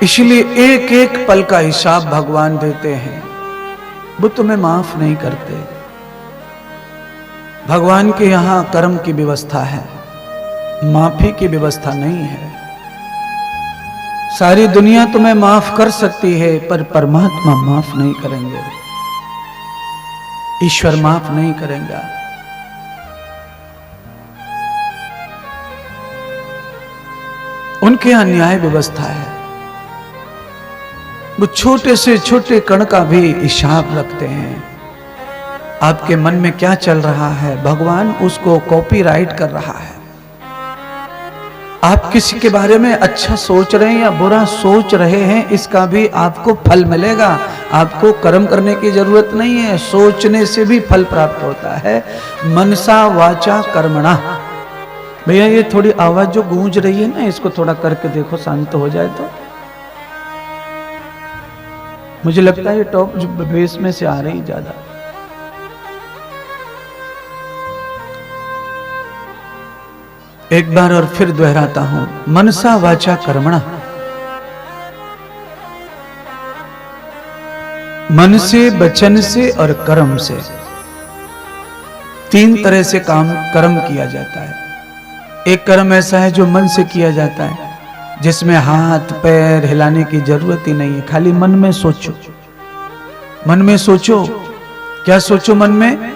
इसलिए एक एक पल का हिसाब भगवान देते हैं, वो तुम्हें माफ नहीं करते। भगवान के यहां कर्म की व्यवस्था है, माफी की व्यवस्था नहीं है। सारी दुनिया तुम्हें माफ कर सकती है, पर परमात्मा माफ नहीं करेंगे, ईश्वर माफ नहीं करेगा। उनके यहां न्याय व्यवस्था है, वो छोटे से छोटे कण का भी हिसाब रखते हैं। आपके मन में क्या चल रहा है, भगवान उसको कॉपीराइट कर रहा है। आप किसी के बारे में अच्छा सोच रहे हैं या बुरा सोच रहे हैं, इसका भी आपको फल मिलेगा। आपको कर्म करने की जरूरत नहीं है, सोचने से भी फल प्राप्त होता है। मनसा वाचा कर्मणा। भैया ये थोड़ी आवाज जो गूंज रही है ना, इसको थोड़ा करके देखो, शांत हो जाए तो। मुझे लगता है ये टॉप बेस में से आ रही ज्यादा। एक बार और फिर दोहराता हूं, मनसा वाचा कर्मणा। मन से, वचन से और कर्म से, तीन तरह से कर्म किया जाता है। एक कर्म ऐसा है जो मन से किया जाता है, जिसमें हाथ पैर हिलाने की जरूरत ही नहीं है, खाली मन में सोचो। मन में सोचो, क्या सोचो मन में?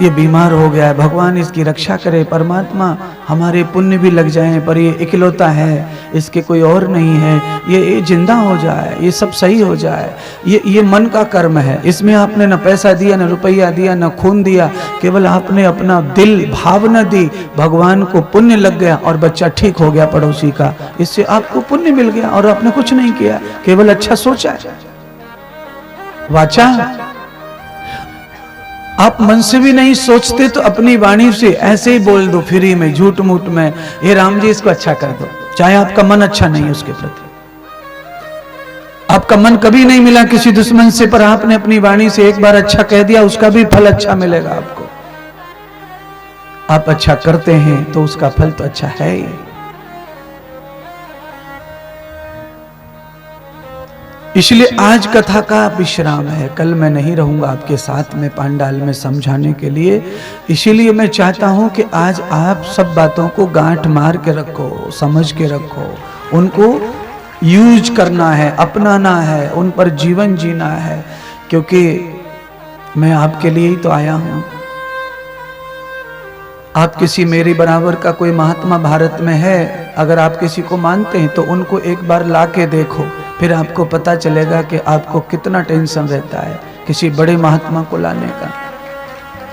ये बीमार हो गया है, भगवान इसकी रक्षा करे, परमात्मा हमारे पुण्य भी लग जाएं, पर ये इकलौता है, इसके कोई और नहीं है, ये जिंदा हो जाए, ये सब सही हो जाए। ये मन का कर्म है। इसमें आपने न पैसा दिया, न रुपया दिया, न खून दिया, केवल आपने अपना दिल भावना दी, भगवान को पुण्य लग गया और बच्चा ठीक हो गया पड़ोसी का। इससे आपको पुण्य मिल गया और आपने कुछ नहीं किया, केवल अच्छा सोचा। वाचा, आप मन से भी नहीं सोचते तो अपनी वाणी से ऐसे ही बोल दो, फ्री में, झूठ मूठ में, हे राम जी इसको अच्छा कर दो, चाहे आपका मन अच्छा नहीं है उसके प्रति। आपका मन कभी नहीं मिला किसी दुश्मन से, पर आपने अपनी वाणी से एक बार अच्छा कह दिया, उसका भी फल अच्छा मिलेगा आपको। आप अच्छा करते हैं तो उसका फल तो अच्छा है ही। इसलिए आज कथा का विश्राम है, कल मैं नहीं रहूंगा आपके साथ में पांडाल में समझाने के लिए। इसीलिए मैं चाहता हूं कि आज आप सब बातों को गांठ मार के रखो, समझ के रखो, उनको यूज करना है, अपनाना है, उन पर जीवन जीना है, क्योंकि मैं आपके लिए ही तो आया हूं। आप किसी मेरी बराबर का कोई महात्मा भारत में है, अगर आप किसी को मानते हैं तो उनको एक बार ला के देखो, फिर आपको पता चलेगा कि आपको कितना टेंशन रहता है किसी बड़े महात्मा को लाने का।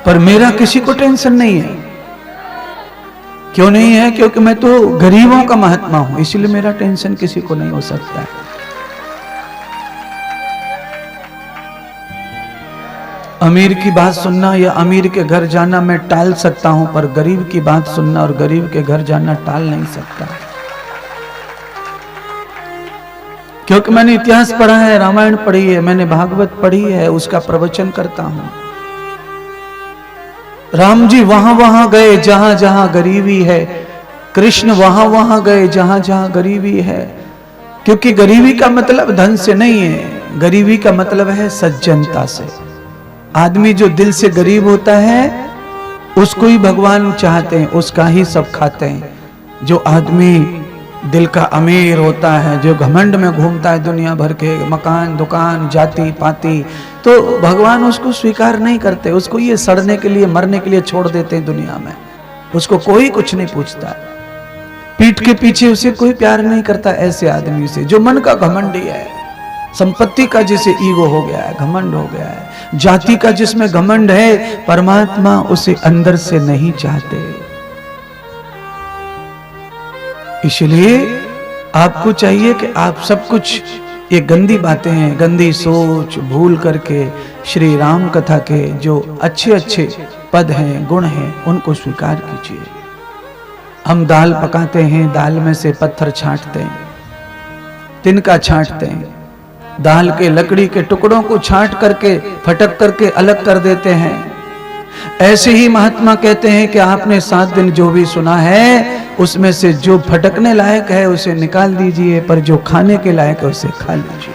पर मेरा किसी को टेंशन नहीं है। क्यों नहीं है? क्योंकि मैं तो गरीबों का महात्मा हूं, इसलिए मेरा टेंशन किसी को नहीं हो सकता है। अमीर की बात सुनना या अमीर के घर जाना मैं टाल सकता हूं, पर गरीब की बात सुनना और गरीब के घर जाना टाल नहीं सकता। क्योंकि मैंने इतिहास पढ़ा है, रामायण पढ़ी है, मैंने भागवत पढ़ी है, उसका प्रवचन करता हूं। राम जी वहां वहां गए जहां जहां गरीबी है, कृष्ण वहां वहां गए जहां जहां गरीबी है। क्योंकि गरीबी का मतलब धन से नहीं है, गरीबी का मतलब है सज्जनता से। आदमी जो दिल से गरीब होता है उसको ही भगवान चाहते हैं, उसका ही सब खाते हैं। जो आदमी दिल का अमीर होता है, जो घमंड में घूमता है दुनिया भर के मकान दुकान जाति पाति, तो भगवान उसको स्वीकार नहीं करते, उसको ये सड़ने के लिए मरने के लिए छोड़ देते हैं दुनिया में। उसको कोई कुछ नहीं पूछता, पीठ के पीछे उसे कोई प्यार नहीं करता ऐसे आदमी से जो मन का घमंडी है। संपत्ति का जिसे ईगो हो गया है, घमंड हो गया है, जाति का जिसमें घमंड है, परमात्मा उसे अंदर से नहीं चाहते। इसलिए आपको चाहिए कि आप सब कुछ ये गंदी बातें हैं, गंदी सोच भूल करके श्री राम कथा के जो अच्छे अच्छे पद हैं, गुण हैं, उनको स्वीकार कीजिए। हम दाल पकाते हैं, दाल में से पत्थर छांटते हैं, तिनका छांटते हैं, दाल के लकड़ी के टुकड़ों को छांट करके फटक करके अलग कर देते हैं। ऐसे ही महात्मा कहते हैं कि आपने 7 दिन जो भी सुना है उसमें से जो फटकने लायक है उसे निकाल दीजिए, पर जो खाने के लायक है उसे खा लीजिए।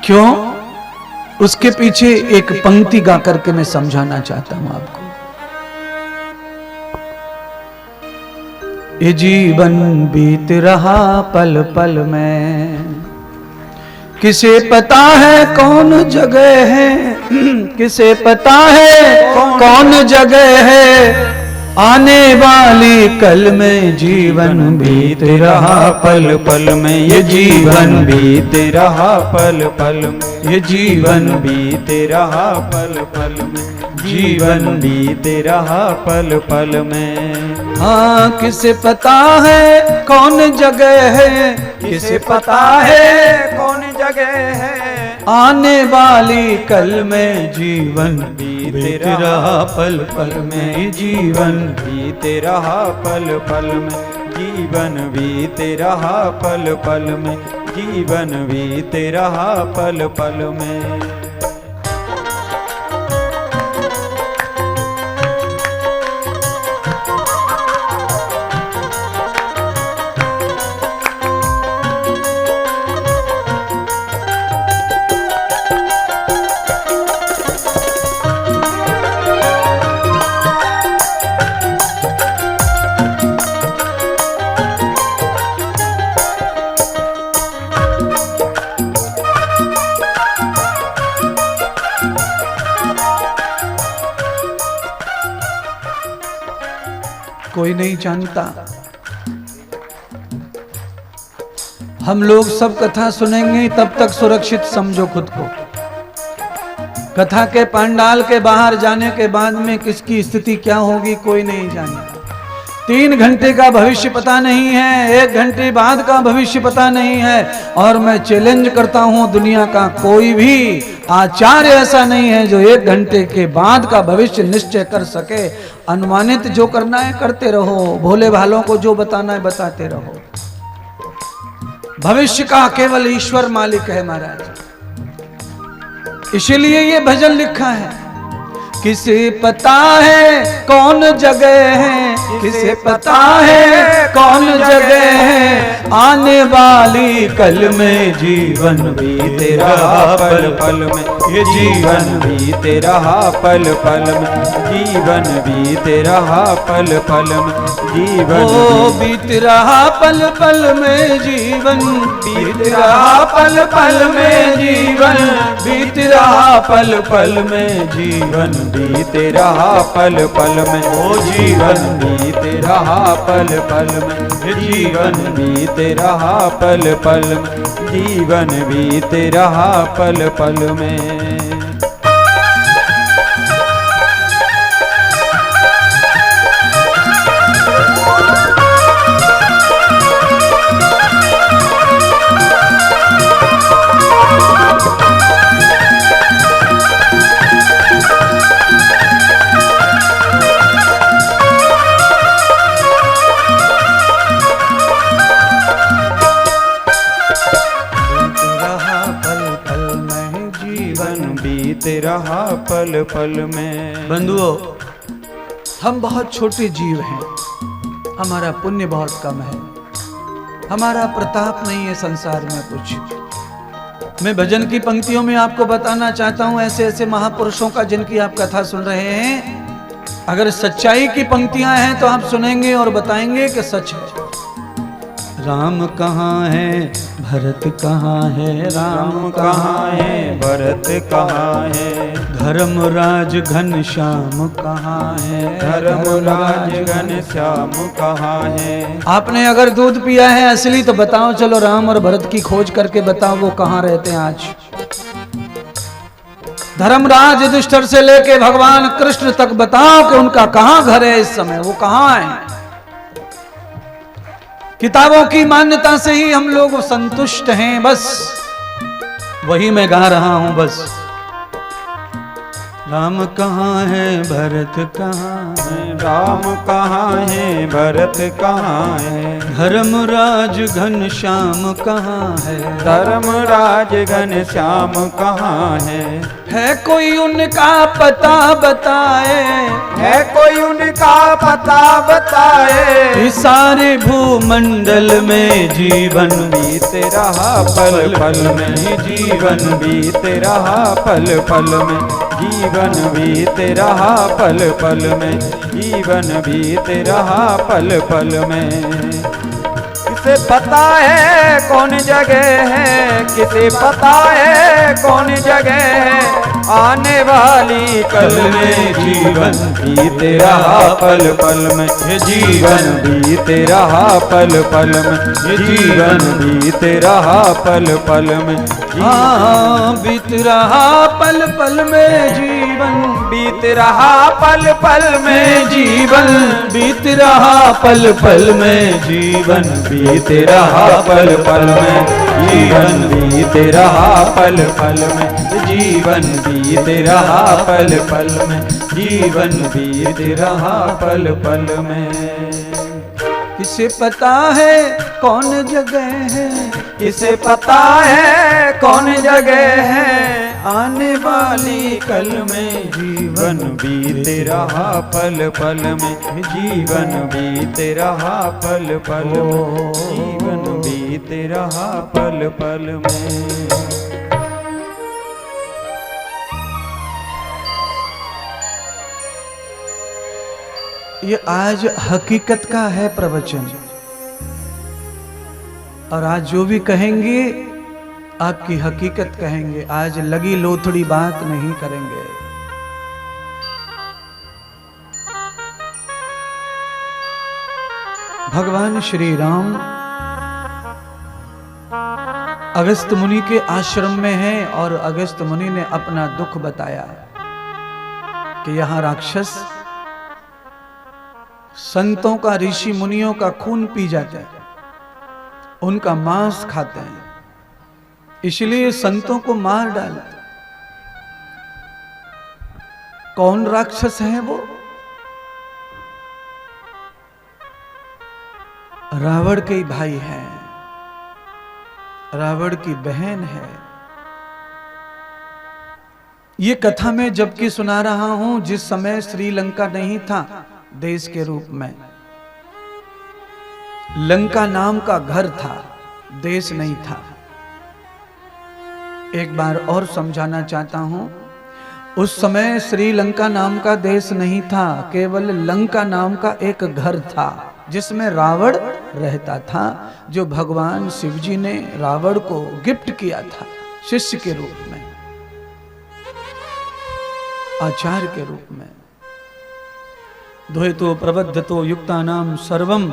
क्यों? उसके पीछे एक पंक्ति गा करके मैं समझाना चाहता हूं आपको। ये जीवन बीत रहा पल पल में, किसे पता है कौन जगह है, किसे पता है कौन जगह है, आने वाली कल में जीवन बीत रहा पल पल में, ये जीवन बीत रहा पल पल में, ये जीवन बीत रहा पल पल में, जीवन बीत रहा पल पल में। हाँ, किसे पता है कौन जगह है, किसे पता है कौन जगह है, आने वाली कल में जीवन बीत रहा पल पल में, जीवन बीत रहा पल पल में, जीवन बीत रहा पल पल में, जीवन बीत रहा पल पल में। कोई नहीं जानता। हम लोग सब कथा सुनेंगे तब तक सुरक्षित समझो खुद को। कथा के पंडाल के बाहर जाने के बाद में किसकी स्थिति क्या होगी कोई नहीं जानता। 3 घंटे का भविष्य पता नहीं है, 1 घंटे बाद का भविष्य पता नहीं है। और मैं चैलेंज करता हूं, दुनिया का कोई भी आचार्य ऐसा नहीं है जो 1 घंटे के बाद का भविष्य निश्चय कर सके। अनुमानित जो करना है करते रहो, भोले भालों को जो बताना है बताते रहो। भविष्य का केवल ईश्वर मालिक है महाराज। इसीलिए ये भजन लिखा है, किसे पता है कौन जगह है, किसे पता है कौन जगह है, आने वाली कल में जीवन बीत रहा पल पल में, ये जीवन बीत रहा पल पल में, जीवन बीत रहा पल पल में, जीवन बीत रहा पल पल में, जीवन बीत रहा पल पल में, जीवन बीत रहा पल पल में, जीवन बीत रहा पल पल में, ओ जीवन बीत रहा पल पल में, जीवन बीत रहा पल पल में, जीवन बीत रहा पल पल में। रहा पल पल में। बंधुओं, हम बहुत छोटे जीव हैं, हमारा पुण्य बहुत कम है, हमारा प्रताप नहीं है संसार में कुछ। मैं भजन की पंक्तियों में आपको बताना चाहता हूं ऐसे ऐसे महापुरुषों का जिनकी आप कथा सुन रहे हैं। अगर सच्चाई की पंक्तियां हैं तो आप सुनेंगे और बताएंगे कि सच है। राम कहाँ है, भरत कहाँ है, राम कहाँ है, भरत कहाँ है, धर्मराज घनश्याम कहाँ है, धर्मराज घनश्याम कहाँ है। आपने अगर दूध पिया है असली तो बताओ, चलो राम और भरत की खोज करके बताओ वो कहाँ रहते हैं आज। धर्मराज युधिष्ठिर से लेके भगवान कृष्ण तक बताओ कि उनका कहाँ घर है इस समय, वो कहाँ है। किताबों की मान्यता से ही हम लोग संतुष्ट हैं, बस वही मैं गा रहा हूं। बस राम कहाँ है भरत कहाँ है, राम कहाँ है भरत कहाँ है, धर्मराज घनश्याम कहाँ है, धर्मराज घनश्याम कहाँ है कोई उनका पता बताए, है कोई उनका पता बताए, इस सारे भूमंडल में जीवन बीत रहा पल पल में, जीवन बीत रहा पल पल में, जीवन बीत रहा पल पल में, जीवन बीत रहा पल पल में। किसे पता है कौन जगह है, किसे पता है कौन जगह है, आने वाली कल में जीवन बीत रहा पल पल में, जीवन बीत रहा पल पल में, जीवन बीत रहा पल पल में, हाँ बीत रहा पल पल में जीवन, बीत रहा पल पल में जीवन बीत रहा पल पल में, जीवन बीत रहा पल पल में, जीवन बीत रहा पल पल में, जीवन बीत रहा पल पल में, जीवन बीत रहा पल पल में। किसे पता है कौन जगह है, किसे पता है कौन जगह है, आने वाली कल में जीवन बीत रहा पल पल में, जीवन बीत रहा पल पल में, जीवन बीत रहा पल पल में। ये आज हकीकत का है प्रवचन, और आज जो भी कहेंगे आपकी हकीकत कहेंगे, आज लगी लोथड़ी बात नहीं करेंगे। भगवान श्री राम अगस्त मुनि के आश्रम में हैं, और अगस्त मुनि ने अपना दुख बताया कि यहां राक्षस संतों का, ऋषि मुनियों का खून पी जाते हैं, उनका मांस खाते हैं, इसलिए संतों को मार डालते। कौन राक्षस है वो? रावण के भाई हैं, रावण की बहन है। ये कथा मैं जबकि सुना रहा हूं जिस समय श्रीलंका नहीं था देश के रूप में, लंका नाम का घर था, देश नहीं था। एक बार और समझाना चाहता हूं, उस समय श्रीलंका नाम का देश नहीं था, केवल लंका नाम का एक घर था जिसमें रावण रहता था, जो भगवान शिव जी ने रावण को गिफ्ट किया था शिष्य के रूप में, आचार्य के रूप में। द्वैतो प्रबद्धतो युक्तानाम सर्वम।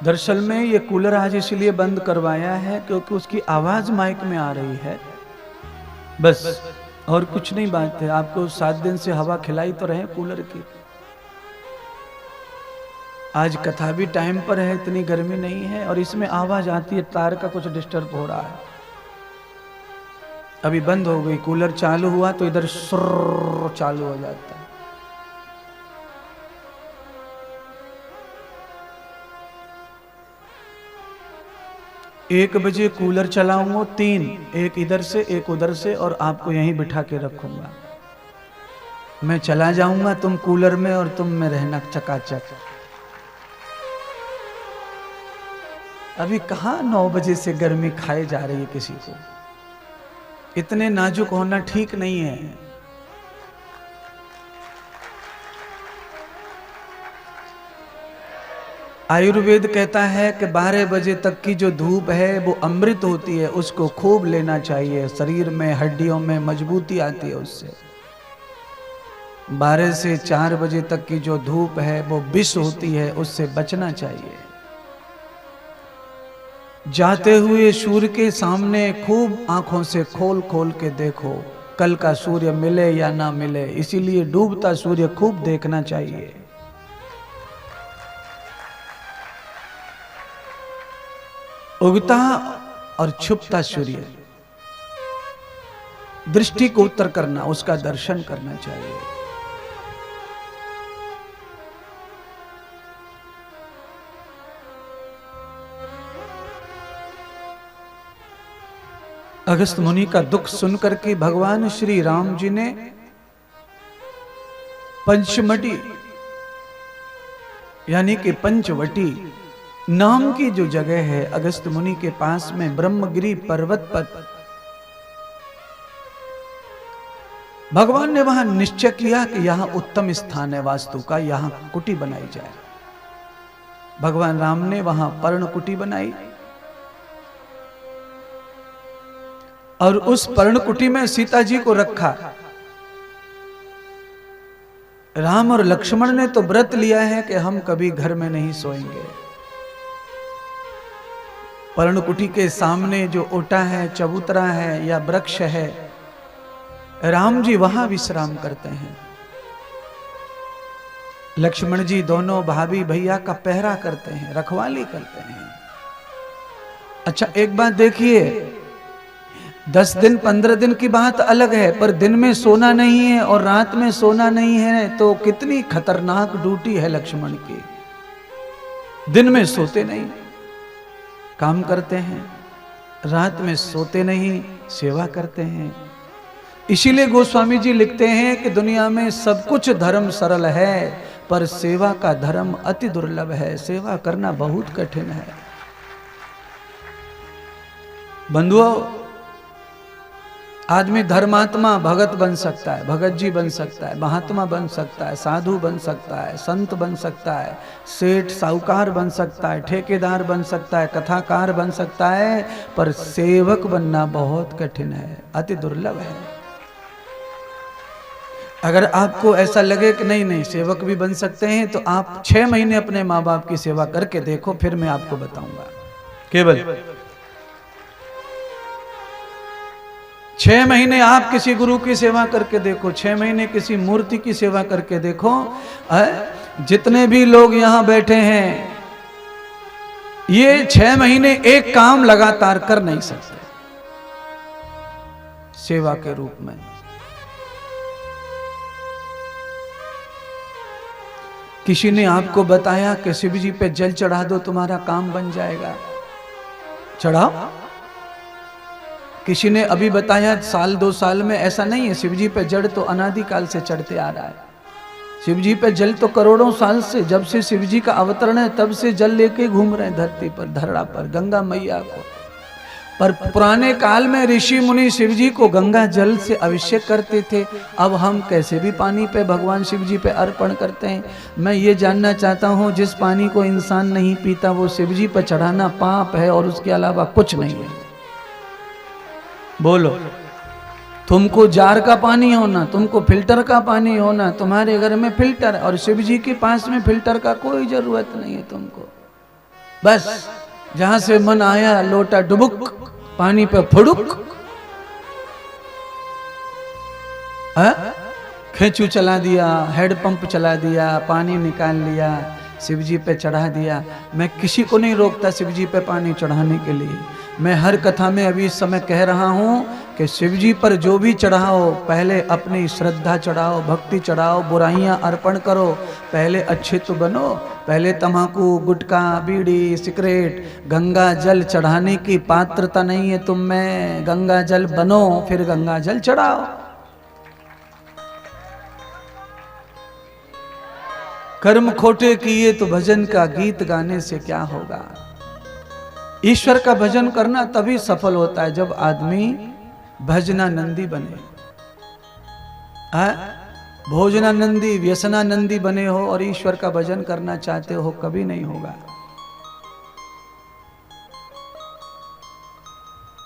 दरअसल में ये कूलर आज इसलिए बंद करवाया है क्योंकि उसकी आवाज माइक में आ रही है, बस और कुछ नहीं बात है। आपको 7 दिन से हवा खिलाई तो रहे कूलर की। आज कथा भी टाइम पर है, इतनी गर्मी नहीं है, और इसमें आवाज आती है, तार का कुछ डिस्टर्ब हो रहा है। अभी बंद हो गई, कूलर चालू हुआ तो इधर सुर्र चालू हो जाता है। एक बजे कूलर चलाऊंगा 3, एक इधर से एक उधर से, और आपको यहीं बिठा के रखूंगा। मैं चला जाऊंगा, तुम कूलर में और तुम में रहना चकाचक। अभी कहां 9 बजे से गर्मी खाए जा रही है किसी को। इतने नाजुक होना ठीक नहीं है। आयुर्वेद कहता है कि 12 बजे तक की जो धूप है वो अमृत होती है, उसको खूब लेना चाहिए। शरीर में, हड्डियों में मजबूती आती है उससे। 12 से 4 बजे तक की जो धूप है वो विष होती है, उससे बचना चाहिए। जाते हुए सूर्य के सामने खूब आंखों से खोल खोल के देखो, कल का सूर्य मिले या ना मिले, इसीलिए डूबता सूर्य खूब देखना चाहिए। उगता और छुपता सूर्य दृष्टि को उत्तर करना, उसका दर्शन करना चाहिए। अगस्त मुनि का दुख सुनकर के भगवान श्री राम जी ने पंचमटी यानी कि पंचवटी नाम की जो जगह है अगस्त मुनि के पास में ब्रह्मगिरी पर्वत पर, भगवान ने वहां निश्चय किया कि यहां उत्तम स्थान है वास्तु का, यहां कुटी बनाई जाए। भगवान राम ने वहां पर्ण कुटी बनाई और उस पर्ण कुटी में सीता जी को रखा। राम और लक्ष्मण ने तो व्रत लिया है कि हम कभी घर में नहीं सोएंगे। पर्णकुटी के सामने जो ओटा है, चबूतरा है या वृक्ष है, राम जी वहां विश्राम करते हैं। लक्ष्मण जी दोनों भाभी भैया का पहरा करते हैं, रखवाली करते हैं। अच्छा एक बात देखिए, 10 दिन 15 दिन की बात अलग है, पर दिन में सोना नहीं है और रात में सोना नहीं है तो कितनी खतरनाक ड्यूटी है लक्ष्मण की। दिन में सोते नहीं, काम करते हैं, रात में सोते नहीं, सेवा करते हैं। इसीलिए गोस्वामी जी लिखते हैं कि दुनिया में सब कुछ धर्म सरल है पर सेवा का धर्म अति दुर्लभ है, सेवा करना बहुत कठिन है। बंधुओं, आदमी धर्मात्मा भगत बन सकता है, भगत जी बन सकता है, महात्मा बन सकता है, साधु बन सकता है, संत बन सकता है, सेठ साहूकार बन सकता है, ठेकेदार बन सकता है, कथाकार बन सकता है, पर सेवक बनना बहुत कठिन है, अति दुर्लभ है। अगर आपको ऐसा लगे कि नहीं नहीं सेवक भी बन सकते हैं तो आप 6 महीने अपने माँ बाप की सेवा करके देखो, फिर मैं आपको बताऊंगा। केवल 6 महीने आप किसी गुरु की सेवा करके देखो, 6 महीने किसी मूर्ति की सेवा करके देखो। जितने भी लोग यहां बैठे हैं ये 6 महीने एक काम लगातार कर नहीं सकते सेवा के रूप में। किसी ने आपको बताया कि शिव जी पे जल चढ़ा दो तुम्हारा काम बन जाएगा, चढ़ाओ। किसी ने अभी बताया 1-2 साल में, ऐसा नहीं है। शिव जी पे जल तो अनादिकाल से चढ़ते आ रहा है। शिव जी पे जल तो करोड़ों साल से, जब से शिव जी का अवतरण है तब से जल लेके घूम रहे हैं धरती पर, धरड़ा पर, गंगा मैया को। पर पुराने काल में ऋषि मुनि शिव जी को गंगा जल से अभिषेक करते थे। अब हम कैसे भी पानी पे भगवान शिव जी पे अर्पण करते हैं। मैं ये जानना चाहता हूँ, जिस पानी को इंसान नहीं पीता वो शिव जी पे चढ़ाना पाप है और उसके अलावा कुछ नहीं है। बोलो, तुमको जार का पानी होना, तुमको फिल्टर का पानी होना, तुम्हारे घर में फिल्टर, और शिव जी के पास में फिल्टर का कोई जरूरत नहीं है तुमको। बस जहां से मन आया लोटा डुबुक, पानी पे फुड़ुक, खेचू चला दिया, हेड पंप चला दिया, पानी निकाल लिया, शिव जी पे चढ़ा दिया। मैं किसी को नहीं रोकता शिव जी पे पानी चढ़ाने के लिए। मैं हर कथा में अभी इस समय कह रहा हूं कि शिव जी पर जो भी चढ़ाओ, पहले अपनी श्रद्धा चढ़ाओ, भक्ति चढ़ाओ, बुराइयां अर्पण करो, पहले अच्छे तो बनो। पहले तम्बाकू, गुटखा, बीड़ी, सिगरेट, गंगा जल चढ़ाने की पात्रता नहीं है तुम में। गंगा जल बनो, फिर गंगा जल चढ़ाओ। कर्म खोटे किए तो भजन का गीत गाने से क्या होगा। ईश्वर का भजन करना तभी सफल होता है जब आदमी भजनानंदी बने। भोजनानंदी, व्यसनानंदी बने हो और ईश्वर का भजन करना चाहते हो, कभी नहीं होगा।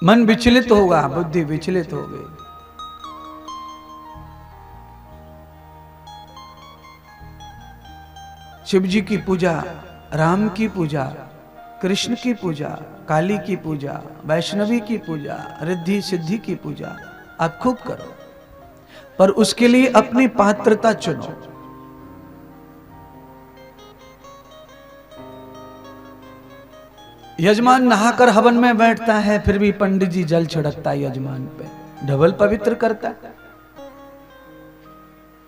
मन विचलित होगा, बुद्धि विचलित होगी। शिव जी की पूजा, राम की पूजा, कृष्ण की पूजा, काली की पूजा, वैष्णवी की पूजा, रिद्धि सिद्धि की पूजा आप खूब करो, पर उसके लिए अपनी पात्रता चुनो। यजमान नहाकर हवन में बैठता है, फिर भी पंडित जी जल छिड़कता है यजमान पे। डबल पवित्र करता है।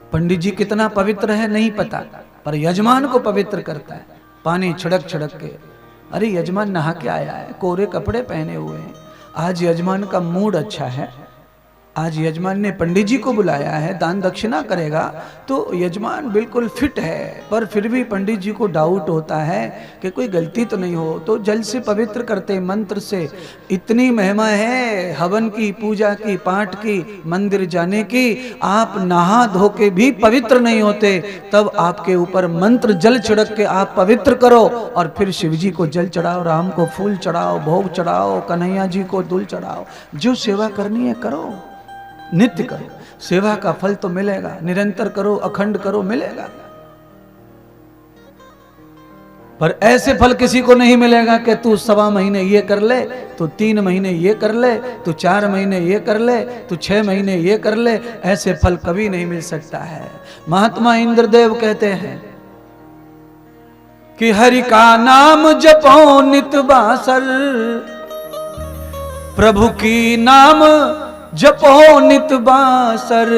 पंडित जी कितना पवित्र है नहीं पता, पर यजमान को पवित्र करता है। पानी छिड़क छिड़क के, अरे यजमान नहा के आया है, कोरे कपड़े पहने हुए हैं, आज यजमान का मूड अच्छा है, आज यजमान ने पंडित जी को बुलाया है, दान दक्षिणा करेगा, तो यजमान बिल्कुल फिट है। पर फिर भी पंडित जी को डाउट होता है कि कोई गलती तो नहीं हो, तो जल से पवित्र करते, मंत्र से। इतनी महिमा है हवन की, पूजा की, पाठ की, मंदिर जाने की, आप नहा धो के भी पवित्र नहीं होते, तब आपके ऊपर मंत्र जल छिड़क के आप पवित्र करो, और फिर शिव जी को जल चढ़ाओ, राम को फूल चढ़ाओ, भोग चढ़ाओ, कन्हैया जी को दूल चढ़ाओ, जो सेवा करनी है करो, नित्य करो, सेवा का फल तो मिलेगा। निरंतर करो, अखंड करो, मिलेगा। पर ऐसे फल किसी को नहीं मिलेगा कि तू 1.25 महीने ये कर ले, तू 3 महीने ये कर ले, तू 4 महीने ये कर ले, तू 6 महीने ये कर ले, ऐसे फल कभी नहीं मिल सकता है। महात्मा इंद्रदेव कहते हैं कि हरि का नाम जपो नित बासर, प्रभु की नाम जपो नित बासर,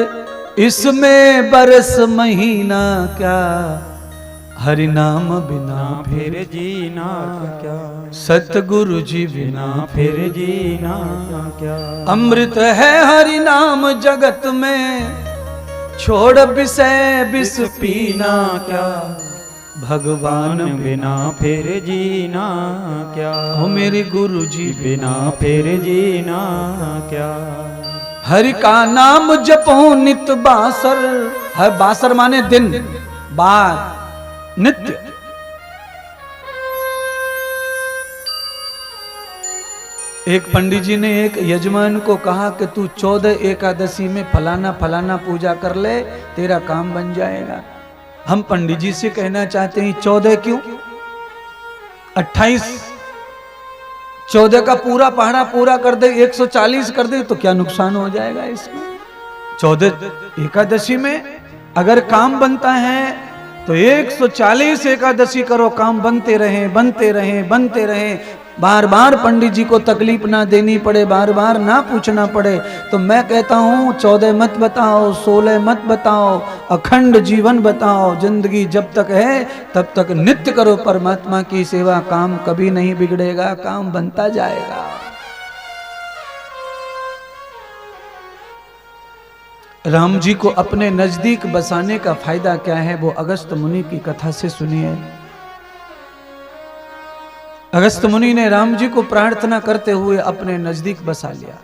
इसमें बरस महीना क्या, हरि नाम बिना फिर जीना क्या, सतगुरु जी बिना फिर जीना क्या। अमृत है हरि नाम जगत में, छोड़ विषय विष पीना क्या, भगवान बिना फिर जीना क्या, हो मेरे गुरु जी बिना फिर जीना क्या। हरि का नाम जपो नित बासर, है बासर माने दिन, बार नित्य। एक पंडित जी ने एक यजमान को कहा कि तू 14 एकादशी में फलाना फलाना पूजा कर ले, तेरा काम बन जाएगा। हम पंडित जी से कहना चाहते हैं 14 क्यों, 28, 14 का पूरा पहाड़ा पूरा कर दे, 140 कर दे, तो क्या नुकसान हो जाएगा इसमें। 14 एकादशी में अगर काम बनता है तो 140 एकादशी करो, काम बनते रहे बनते रहे बनते रहे, बार बार पंडित जी को तकलीफ ना देनी पड़े, बार बार ना पूछना पड़े। तो मैं कहता हूँ 14 मत बताओ, 16 मत बताओ, अखंड जीवन बताओ। जिंदगी जब तक है तब तक नित्य करो परमात्मा की सेवा, काम कभी नहीं बिगड़ेगा, काम बनता जाएगा। राम जी को अपने नजदीक बसाने का फायदा क्या है, वो अगस्त मुनि की कथा से सुनिए। अगस्त मुनि ने राम जी को प्रार्थना करते हुए अपने नजदीक बसा लिया।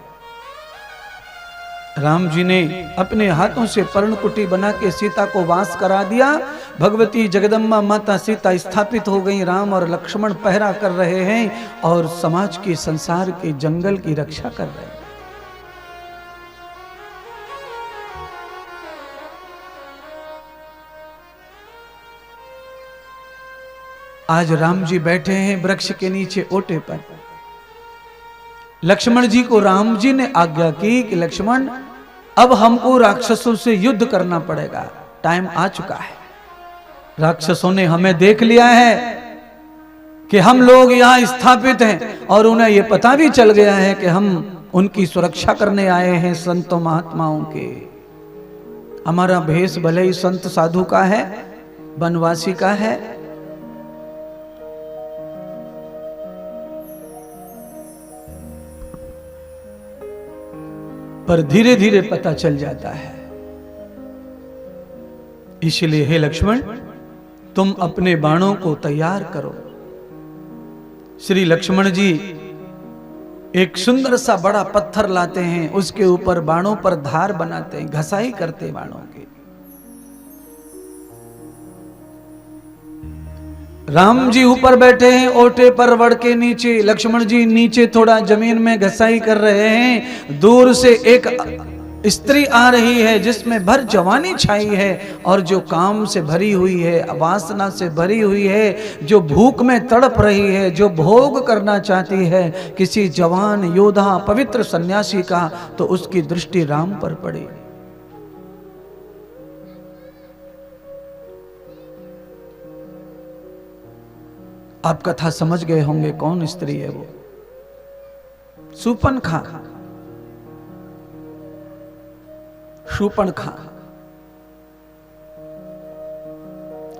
राम जी ने अपने हाथों से पर्णकुटी बना के सीता को वास करा दिया। भगवती जगदम्बा माता सीता स्थापित हो गई, राम और लक्ष्मण पहरा कर रहे हैं और समाज के, संसार के, जंगल की रक्षा कर रहे हैं। आज राम जी बैठे हैं वृक्ष के नीचे ओटे पर। लक्ष्मण जी को राम जी ने आज्ञा की कि लक्ष्मण अब हमको राक्षसों से युद्ध करना पड़ेगा, टाइम आ चुका है। राक्षसों ने हमें देख लिया है कि हम लोग यहाँ स्थापित हैं और उन्हें यह पता भी चल गया है कि हम उनकी सुरक्षा करने आए हैं, संतों महात्माओं के। हमारा भेष भले ही संत साधु का है, वनवासी का है, पर धीरे धीरे पता चल जाता है। इसलिए हे लक्ष्मण, तुम अपने बाणों को तैयार करो। श्री लक्ष्मण जी एक सुंदर सा बड़ा पत्थर लाते हैं, उसके ऊपर बाणों पर धार बनाते हैं, घसाई करते बाणों की। राम जी ऊपर बैठे हैं ओटे पर वड़ के नीचे, लक्ष्मण जी नीचे थोड़ा जमीन में घसाई कर रहे हैं। दूर से एक स्त्री आ रही है जिसमें भर जवानी छाई है और जो काम से भरी हुई है, वासना से भरी हुई है, जो भूख में तड़प रही है, जो भोग करना चाहती है किसी जवान योद्धा पवित्र सन्यासी का, तो उसकी दृष्टि राम पर पड़ी। आप कथा समझ गए होंगे कौन स्त्री है वो, सुपनखा। शूर्पणखा।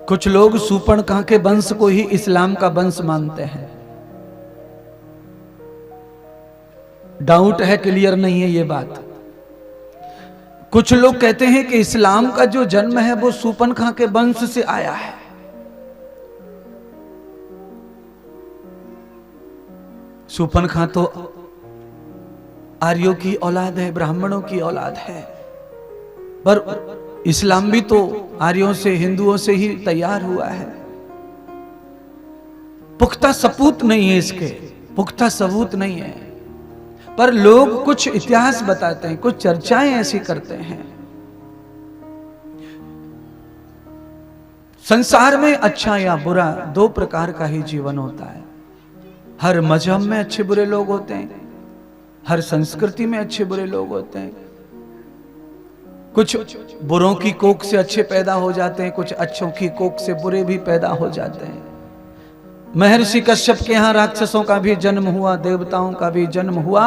कुछ लोग शूर्पणखा के वंश को ही इस्लाम का वंश मानते हैं। डाउट है, क्लियर नहीं है ये बात। कुछ लोग कहते हैं कि इस्लाम का जो जन्म है वो शूर्पणखा के वंश से आया है। शूर्पणखा तो आर्यों की औलाद है, ब्राह्मणों की औलाद है, पर इस्लाम भी तो आर्यों से, हिंदुओं से ही तैयार हुआ है। पुख्ता सबूत नहीं है इसके, पुख्ता सबूत नहीं है, पर लोग कुछ इतिहास बताते हैं, कुछ चर्चाएं ऐसी करते हैं। संसार में अच्छा या बुरा दो प्रकार का ही जीवन होता है। हर मजहब में अच्छे बुरे लोग होते हैं, हर संस्कृति में अच्छे बुरे लोग होते हैं। कुछ बुरों की कोख से अच्छे पैदा हो जाते हैं, कुछ अच्छों की कोख से बुरे भी पैदा हो जाते हैं। महर्षि कश्यप के यहाँ राक्षसों का भी जन्म हुआ, देवताओं का भी जन्म हुआ।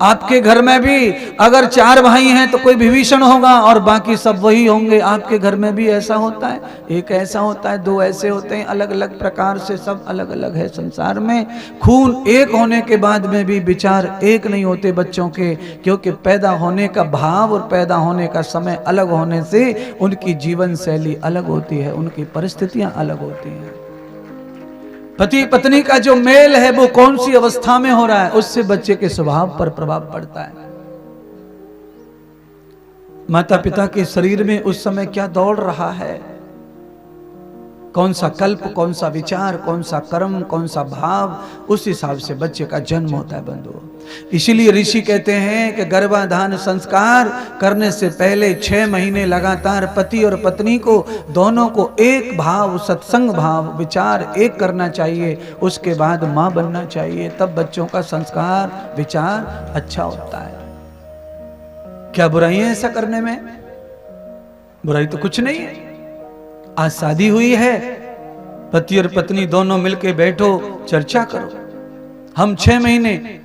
आपके घर में भी अगर 4 भाई हैं तो कोई विभीषण होगा और बाकी सब वही होंगे। आपके घर में भी ऐसा होता है, एक ऐसा होता है, 2 ऐसे होते हैं, अलग अलग प्रकार से सब अलग अलग है। संसार में खून एक होने के बाद में भी विचार एक नहीं होते बच्चों के, क्योंकि पैदा होने का भाव और पैदा होने का समय अलग होने से उनकी जीवन शैली अलग होती है, उनकी परिस्थितियां अलग होती हैं। पति पत्नी का जो मेल है वो कौन सी अवस्था में हो रहा है, उससे बच्चे के स्वभाव पर प्रभाव पड़ता है। माता पिता के शरीर में उस समय क्या दौड़ रहा है, कौन सा कल्प, कौन सा विचार, कौन सा कर्म, कौन सा भाव, उस हिसाब से बच्चे का जन्म होता है बंधु। इसीलिए ऋषि कहते हैं कि गर्भाधान संस्कार करने से पहले 6 महीने लगातार पति और पत्नी को दोनों को एक भाव, सत्संग भाव, विचार एक करना चाहिए। उसके बाद मां बनना चाहिए, तब बच्चों का संस्कार विचार अच्छा होता है। क्या बुराई है ऐसा करने में? बुराई तो कुछ नहीं है। आज शादी हुई है, पति और पत्नी दोनों मिलके बैठो, चर्चा करो। हम 6 महीने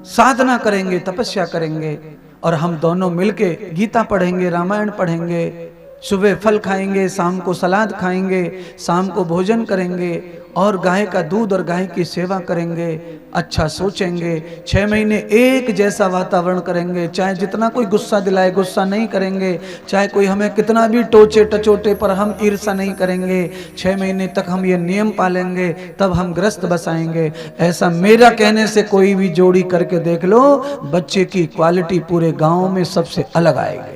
साधना करेंगे, तपस्या करेंगे, और हम दोनों मिलके गीता पढ़ेंगे, रामायण पढ़ेंगे, सुबह फल खाएंगे, शाम को सलाद खाएंगे, शाम को भोजन करेंगे, और गाय का दूध और गाय की सेवा करेंगे, अच्छा सोचेंगे। 6 महीने एक जैसा वातावरण करेंगे, चाहे जितना कोई गुस्सा दिलाए गुस्सा नहीं करेंगे, चाहे कोई हमें कितना भी टोचे टचोटे पर हम ईर्षा नहीं करेंगे। 6 महीने तक हम ये नियम पालेंगे, तब हम ग्रस्त बसाएंगे। ऐसा मेरा कहने से कोई भी जोड़ी करके देख लो, बच्चे की क्वालिटी पूरे गांव में सबसे अलग आएगी,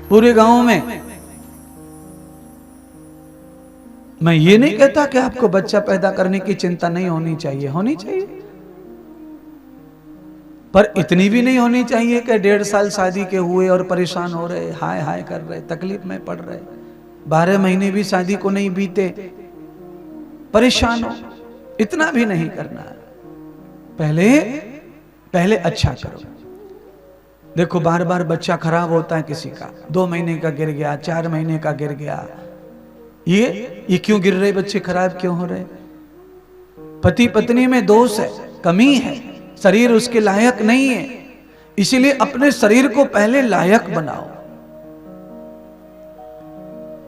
पूरे गांव में। मैं ये नहीं कहता कि आपको बच्चा पैदा करने की चिंता नहीं होनी चाहिए, होनी चाहिए, पर इतनी भी नहीं होनी चाहिए कि 1.5 साल शादी के हुए और परेशान हो रहे, हाय हाय कर रहे, तकलीफ में पड़ रहे, 12 महीने भी शादी को नहीं बीते, परेशान हो। इतना भी नहीं करना है। पहले अच्छा करो। देखो बार बार बच्चा खराब होता है किसी का, 2 महीने का गिर गया, 4 महीने का गिर गया। ये क्यों गिर रहे बच्चे, खराब क्यों हो रहे? पति पत्नी में दोष है, कमी है, शरीर उसके लायक नहीं है। इसीलिए अपने शरीर को पहले लायक बनाओ,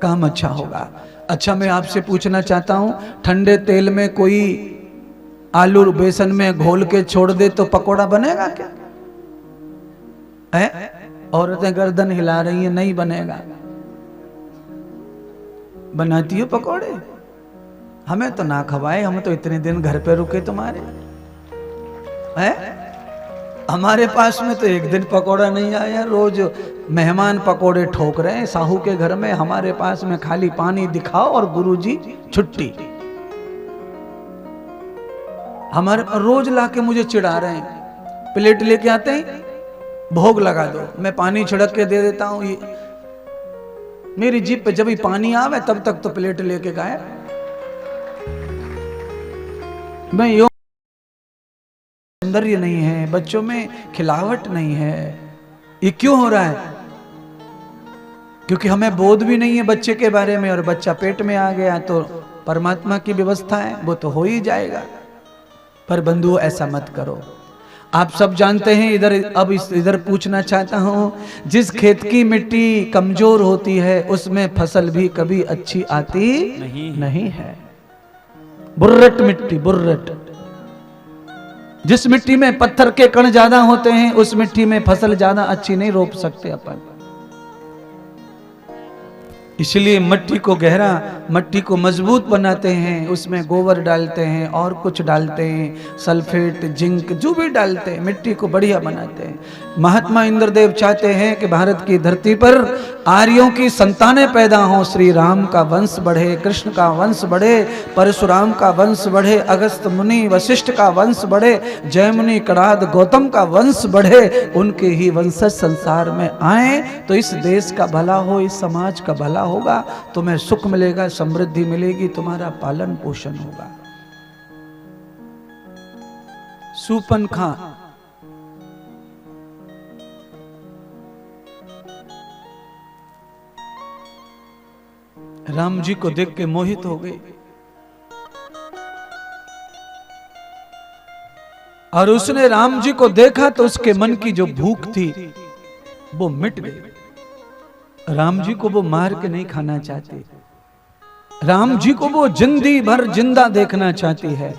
काम अच्छा होगा। अच्छा, मैं आपसे पूछना चाहता हूं, ठंडे तेल में कोई आलू बेसन में घोल के छोड़ दे तो पकोड़ा बनेगा क्या? है? औरतें गर्दन हिला रही है, नहीं बनेगा। बनाती हो पकोड़े? हमें तो ना खवाए, हम तो इतने दिन घर पे रुके तुम्हारे, है? हमारे पास में तो एक दिन पकोड़ा नहीं आया, रोज मेहमान पकोड़े ठोक रहे हैं साहू के घर में। हमारे पास में खाली पानी दिखाओ और गुरुजी छुट्टी। हमारे रोज लाके मुझे चिढ़ा रहे हैं, प्लेट लेके आते हैं, भोग लगा दो, मैं पानी छिड़क के दे देता हूं। ये मेरी जीभ पे जब भी पानी आवे तब तक तो प्लेट लेके गायब। मैं यो सौंदर्य नहीं है, बच्चों में खिलावट नहीं है। ये क्यों हो रहा है? क्योंकि हमें बोध भी नहीं है बच्चे के बारे में, और बच्चा पेट में आ गया तो परमात्मा की व्यवस्था है, वो तो हो ही जाएगा। पर बंधु ऐसा मत करो। आप सब जानते हैं। इधर पूछना चाहता हूं, जिस खेत की मिट्टी कमजोर होती है उसमें फसल भी कभी अच्छी आती नहीं है। बुर्रट मिट्टी, बुर्रट। जिस मिट्टी में पत्थर के कण ज्यादा होते हैं उस मिट्टी में फसल ज्यादा अच्छी नहीं रोप सकते अपन। इसलिए मिट्टी को गहरा, मिट्टी को मजबूत बनाते हैं, उसमें गोबर डालते हैं और कुछ डालते हैं, सल्फेट, जिंक, जो भी डालते हैं मिट्टी को बढ़िया बनाते हैं। महात्मा इंद्रदेव चाहते हैं कि भारत की धरती पर आर्यों की संतानें पैदा हों, श्री राम का वंश बढ़े, कृष्ण का वंश बढ़े, परशुराम का वंश बढ़े, अगस्त मुनि वशिष्ठ का वंश बढ़े, जयमुनि कणाद गौतम का वंश बढ़े, उनके ही वंशज संसार में आए तो इस देश का भला हो, इस समाज का भला होगा, तुम्हें सुख मिलेगा, समृद्धि मिलेगी, तुम्हारा पालन पोषण होगा। सूपनखा राम जी को देख के मोहित हो गई और उसने राम जी को देखा तो उसके मन की जो भूख थी वो मिट गई। राम जी को वो मार के नहीं खाना चाहती, राम जी को वो जिंदगी भर जिंदा देखना चाहती है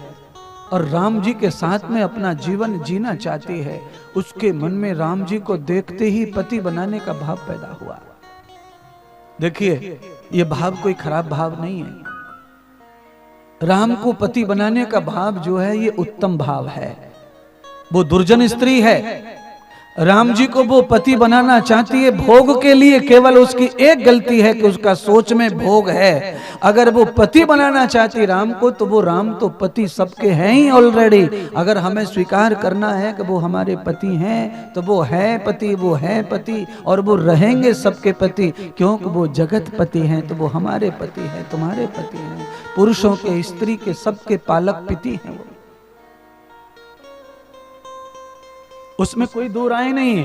और राम जी के साथ में अपना जीवन जीना चाहती है। उसके मन में राम जी को देखते ही पति बनाने का भाव पैदा हुआ। देखिए, ये भाव कोई खराब भाव नहीं है। राम को पति बनाने का भाव जो है ये उत्तम भाव है। वो दुर्जन स्त्री है, राम जी को वो पति बनाना चाहती है भोग के लिए। केवल उसकी एक गलती है कि उसका सोच में भोग है। अगर वो पति बनाना चाहती राम को तो वो राम तो पति सबके हैं ही ऑलरेडी। अगर हमें स्वीकार करना है कि वो हमारे पति हैं तो वो है पति, वो है पति और वो रहेंगे सबके पति, क्योंकि वो जगत पति हैं तो वो हमारे पति हैं, तुम्हारे पति हैं। पुरुषों के, स्त्री के, सबके पालक पिति हैं वो। उसमें कोई दो राय नहीं है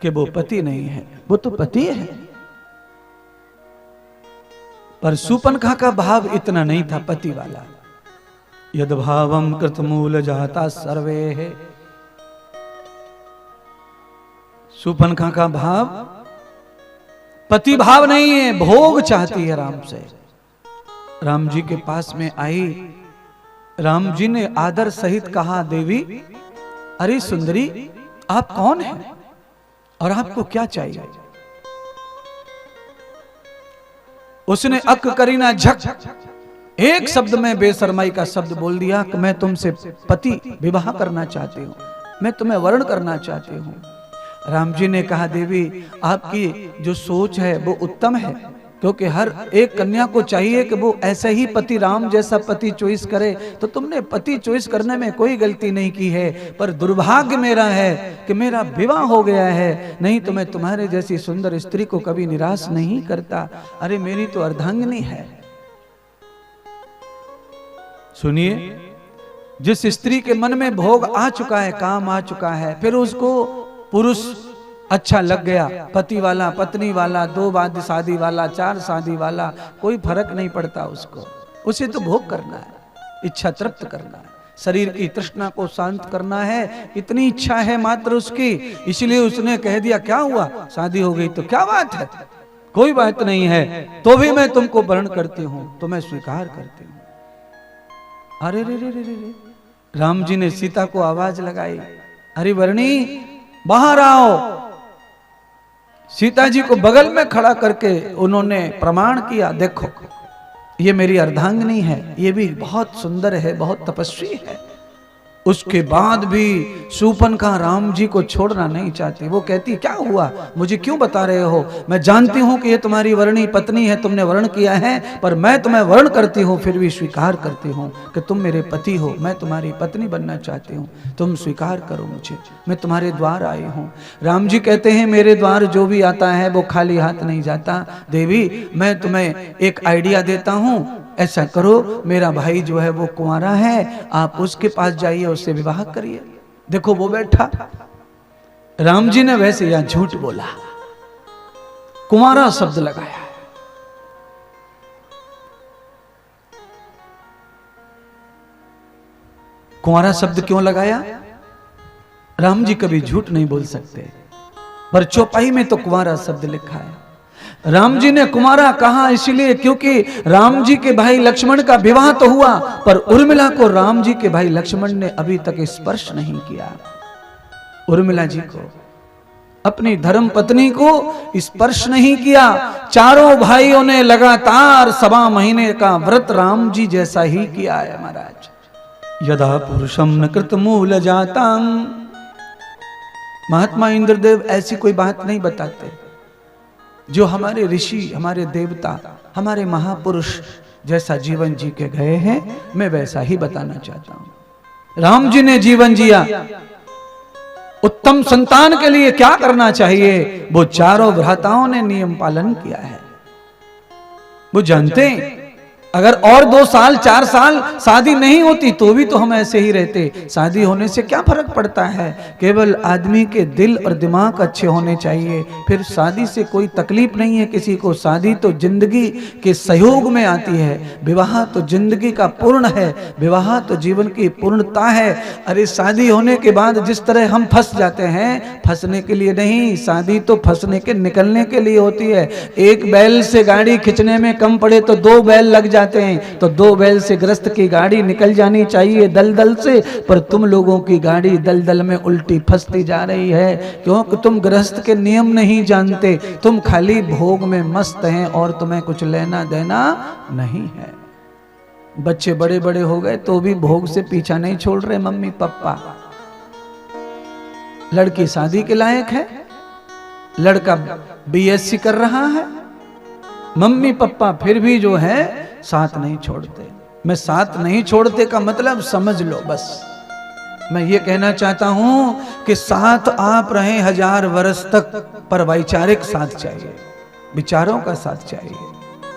कि वो पति नहीं है, वो तो पति है। पर सूपनखा का भाव इतना नहीं था पति वाला। यद भावम कृतमूल जाता सर्वे है। सूपनखा का भाव पति भाव नहीं है, भोग चाहती है राम से। राम जी के पास में आई, राम जी ने आदर सहित कहा, देवी अरे सुंदरी, आप कौन हैं और आपको क्या चाहिए? उसने अक करीना झक एक शब्द में बेशर्माई का शब्द बोल दिया कि मैं तुमसे पति विवाह करना चाहती हूं, मैं तुम्हें वर्ण करना चाहती हूं। राम जी ने कहा, देवी आपकी जो सोच है वो उत्तम है, क्योंकि हर एक कन्या को चाहिए कि वो ऐसे ही पति, राम जैसा पति चॉइस करे। तो तुमने पति चॉइस करने में कोई गलती नहीं की है, पर दुर्भाग्य मेरा है कि मेरा विवाह हो गया है, नहीं तो मैं तुम्हारे जैसी सुंदर स्त्री को कभी निराश नहीं करता। अरे मेरी तो अर्धांगिनी है। सुनिए, जिस स्त्री के मन में भोग आ चुका है, काम आ चुका है, फिर उसको पुरुष अच्छा लग गया, पति वाला, पत्नी वाला, 2 बाद शादी वाला, 4 शादी वाला, कोई फर्क नहीं पड़ता उसको। उसे तो भोग करना है, इच्छा तृप्त करना है, शरीर की तृष्णा को शांत करना है, इतनी इच्छा है मात्र उसकी। इसलिए उसने कह दिया, क्या हुआ, शादी हो गई तो क्या बात है, कोई बात नहीं है, तो भी मैं तुमको वर्ण करती हूं, तो मैं स्वीकार करती हूं। अरे रे रे रे रे, राम जी ने सीता को आवाज लगाई, अरे वर्णी बाहर आओ। सीता जी को बगल में खड़ा करके उन्होंने प्रमाण किया, देखो ये मेरी अर्धांगिनी है, ये भी बहुत सुंदर है, बहुत तपस्वी है। उसके बाद भी सूपनखा राम जी को छोड़ना नहीं चाहती। वो कहती, क्या हुआ, मुझे क्यों बता रहे हो? मैं जानती हूं कि ये तुम्हारी वर्णी पत्नी है, तुमने वर्ण किया है, पर मैं तुम्हें वर्ण करती हूं, फिर भी स्वीकार करती हूं कि तुम मेरे पति हो, मैं तुम्हारी पत्नी बनना चाहती हूं, तुम स्वीकार करो मुझे, मैं तुम्हारे द्वार आई हूं। राम जी कहते हैं, मेरे द्वार जो भी आता है वो खाली हाथ नहीं जाता। देवी मैं तुम्हें एक आइडिया देता हूं, ऐसा करो, मेरा भाई जो है वो कुंवारा है, आप उसके पास जाइए, उससे विवाह करिए। देखो वो बैठा, राम जी ने वैसे यहां झूठ बोला, कुंवारा शब्द लगाया। कुंवारा शब्द क्यों लगाया? राम जी कभी झूठ नहीं बोल सकते, पर चौपाई में तो कुंवारा शब्द लिखा है। राम जी ने कुमारा कहा इसलिए क्योंकि राम जी के भाई लक्ष्मण का विवाह तो हुआ, पर उर्मिला को राम जी के भाई लक्ष्मण ने अभी तक स्पर्श नहीं किया। उर्मिला जी को, अपनी धर्म पत्नी को स्पर्श नहीं किया। चारों भाइयों ने लगातार 7 महीने का व्रत राम जी जैसा ही किया है महाराज। यदा पुरुषम न कृत मूल जातां, महात्मा इंद्रदेव ऐसी कोई बात नहीं बताते। जो हमारे ऋषि, हमारे देवता, हमारे महापुरुष जैसा जीवन जी के गए हैं, मैं वैसा ही बताना चाहता हूं। राम जी ने जीवन जिया, उत्तम संतान के लिए क्या करना चाहिए वो चारों भ्राताओं ने नियम पालन किया है। वो जानते हैं अगर और 2 साल 4 साल शादी नहीं होती तो भी तो हम ऐसे ही रहते। शादी होने से क्या फर्क पड़ता है, केवल आदमी के दिल और दिमाग अच्छे होने चाहिए, फिर शादी से कोई तकलीफ नहीं है किसी को। शादी तो जिंदगी के सहयोग में आती है, विवाह तो जिंदगी का पूर्ण है, विवाह तो जीवन की पूर्णता है। अरे शादी होने के बाद जिस तरह हम फंस जाते हैं, फंसने के लिए नहीं, शादी तो फंसने के निकलने के लिए होती है। एक बैल से गाड़ी खींचने में कम पड़े तो 2 बैल लग जाते हैं, तो 2 बैल से ग्रस्त की गाड़ी निकल जानी चाहिए दलदल से, पर तुम लोगों की गाड़ी दलदल में उल्टी फंसती जा रही है, क्योंकि तुम गृहस्थ के नियम नहीं जानते। तुम खाली भोग में मस्त हैं और तुम्हें कुछ लेना देना नहीं है। बच्चे बड़े बड़े हो गए तो भी भोग से पीछा नहीं छोड़ रहे मम्मी पापा। लड़की शादी के लायक है, लड़का बीएससी कर रहा है, मम्मी पापा फिर भी जो है साथ नहीं छोड़ते। मैं साथ नहीं छोड़ते का मतलब समझ लो बस। मैं ये कहना चाहता हूं कि साथ आप रहे 1000 वर्ष तक, पर वैचारिक साथ चाहिए, विचारों का साथ चाहिए,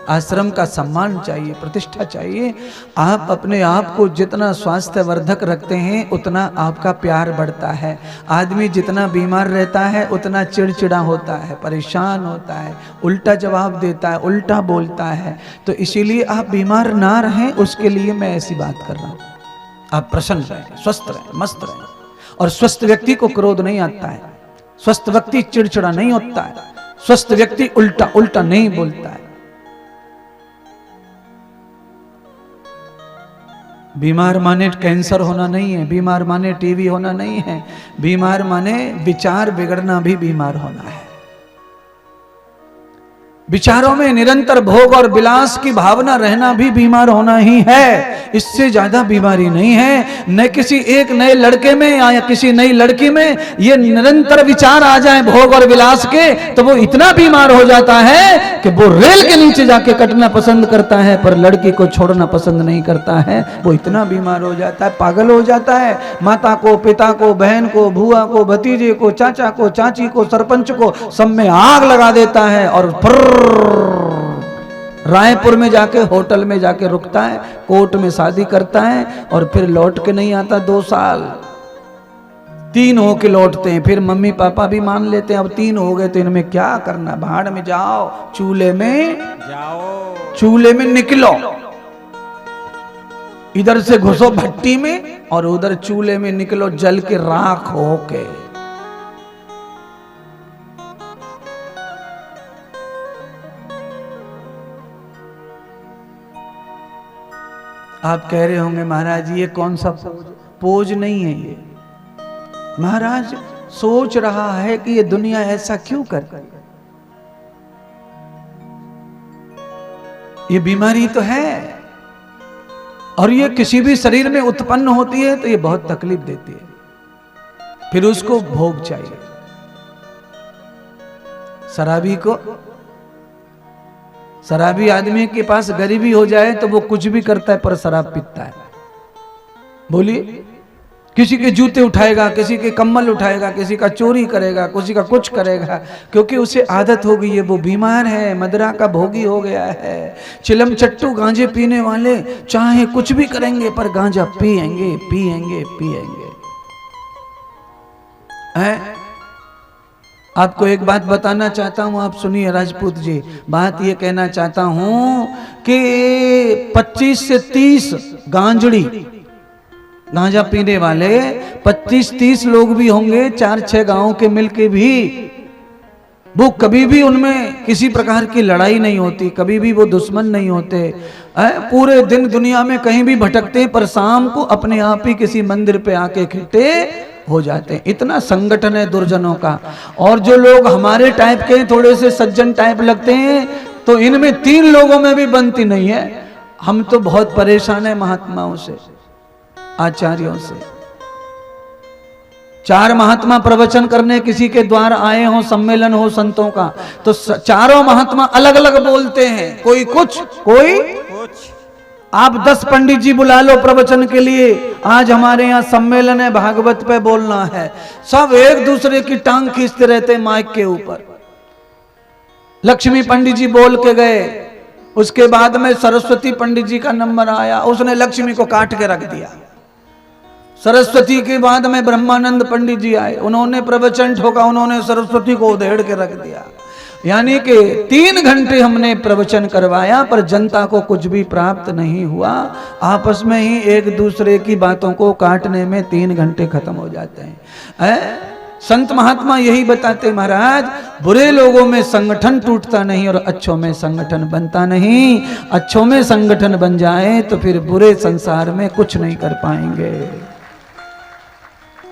आश्रम का सम्मान चाहिए, प्रतिष्ठा चाहिए। आप अपने आप को जितना स्वास्थ्यवर्धक रखते हैं उतना आपका प्यार बढ़ता है। आदमी जितना बीमार रहता है उतना चिड़चिड़ा होता है, परेशान होता है, उल्टा जवाब देता है, उल्टा बोलता है। तो इसीलिए आप बीमार ना रहें, उसके लिए मैं ऐसी बात कर रहा हूं। आप प्रसन्न रहें, स्वस्थ रहें, मस्त रहें। और स्वस्थ व्यक्ति को क्रोध नहीं आता है, स्वस्थ व्यक्ति चिड़चिड़ा नहीं होता है, स्वस्थ व्यक्ति उल्टा उल्टा नहीं बोलता है। बीमार माने कैंसर होना नहीं है, बीमार माने टीवी होना नहीं है, बीमार माने विचार बिगड़ना भी बीमार होना है। विचारों में निरंतर भोग और विलास की भावना रहना भी बीमार होना ही है। इससे ज्यादा बीमारी नहीं है। न किसी एक नए लड़के में या किसी नई लड़की में ये निरंतर विचार आ जाए भोग और विलास के, तो वो इतना बीमार हो जाता है कि वो रेल के नीचे जाके कटना पसंद करता है, पर लड़की को छोड़ना पसंद नहीं करता है। वो इतना बीमार हो जाता है, पागल हो जाता है। माता को, पिता को, बहन को, बुआ को, भतीजे को, चाचा को, चाची को, सरपंच को, सब में आग लगा देता है और रायपुर में जाके होटल में जाके रुकता है, कोर्ट में शादी करता है और फिर लौट के नहीं आता 2 साल। 3 हो के लौटते हैं, फिर मम्मी पापा भी मान लेते हैं अब 3 हो गए तो इनमें क्या करना, भाड़ में जाओ, चूल्हे में जाओ, चूल्हे में निकलो, इधर से घुसो भट्टी में और उधर चूल्हे में निकलो जल के राख होके। आप कह रहे होंगे महाराज ये कौन सा पोज नहीं है, ये महाराज सोच रहा है कि ये दुनिया ऐसा क्यों कर। ये बीमारी तो है और ये किसी भी शरीर में उत्पन्न होती है तो ये बहुत तकलीफ देती है, फिर उसको भोग चाहिए। शराबी आदमी के पास गरीबी हो जाए तो वो कुछ भी करता है पर शराब पीता है। बोलिए, किसी के जूते उठाएगा, किसी के कम्बल उठाएगा, किसी का चोरी करेगा, किसी का कुछ करेगा, क्योंकि उसे आदत हो गई है, वो बीमार है, मदरा का भोगी हो गया है। चिलम चट्टू गांजे पीने वाले चाहे कुछ भी करेंगे पर गांजा पिएंगे पिएंगे पिएंगे। आपको एक बात बताना चाहता हूं, आप सुनिए राजपूत जी। बात ये कहना चाहता हूं कि 25 से 30 गांजड़ी गांजा पीने वाले 25-30 लोग भी होंगे 4-6 गांव के मिलके भी, वो कभी भी उनमें किसी प्रकार की लड़ाई नहीं होती, कभी भी वो दुश्मन नहीं होते। पूरे दिन दुनिया में कहीं भी भटकते, पर शाम को अपने आप ही किसी मंदिर पे आके इकट्ठे हो जाते हैं। इतना संगठन है दुर्जनों का। और जो लोग हमारे टाइप के थोड़े से सज्जन टाइप लगते हैं, तो इनमें 3 लोगों में भी बनती नहीं है। हम तो बहुत परेशान है महात्माओं से, आचार्यों से। 4 महात्मा प्रवचन करने किसी के द्वार आए हो, सम्मेलन हो संतों का, तो चारों महात्मा अलग अलग बोलते हैं, कोई कुछ कोई कुछ। आप 10 पंडित जी बुला लो प्रवचन के लिए, आज हमारे यहाँ सम्मेलन है, भागवत पे बोलना है, सब एक दूसरे की टांग खींचते रहते माइक के ऊपर। लक्ष्मी पंडित जी बोल के गए, उसके बाद में सरस्वती पंडित जी का नंबर आया, उसने लक्ष्मी को काट के रख दिया। सरस्वती के बाद में ब्रह्मानंद पंडित जी आए, उन्होंने प्रवचन ठोका, उन्होंने सरस्वती को उधेड़ के रख दिया। यानी कि 3 घंटे हमने प्रवचन करवाया, पर जनता को कुछ भी प्राप्त नहीं हुआ। आपस में ही एक दूसरे की बातों को काटने में 3 घंटे खत्म हो जाते हैं। संत महात्मा यही बताते, महाराज बुरे लोगों में संगठन टूटता नहीं और अच्छों में संगठन बनता नहीं। अच्छों में संगठन बन जाए तो फिर बुरे संसार में कुछ नहीं कर पाएंगे।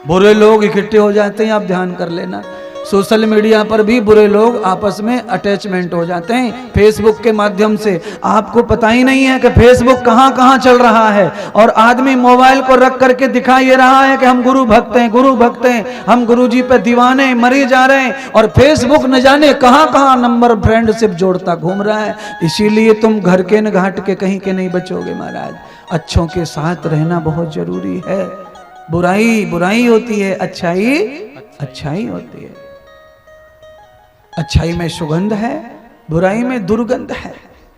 बुरे लोग इकट्ठे हो जाते हैं, आप ध्यान कर लेना। सोशल मीडिया पर भी बुरे लोग आपस में अटैचमेंट हो जाते हैं, फेसबुक के माध्यम से। आपको पता ही नहीं है कि फेसबुक कहां कहां चल रहा है, और आदमी मोबाइल को रख करके दिखा ये रहा है कि हम गुरु भक्त हैं, गुरु भक्त हैं, हम गुरु जी पे दीवाने मरे जा रहे हैं, और फेसबुक न जाने कहां कहां नंबर फ्रेंडशिप जोड़ता घूम रहा है। इसीलिए तुम घर के न घाट के कहीं के नहीं बचोगे महाराज। अच्छों के साथ रहना बहुत जरूरी है। बुराई बुराई होती है, अच्छाई अच्छाई होती है। अच्छाई में सुगंध है, बुराई में दुर्गंध है।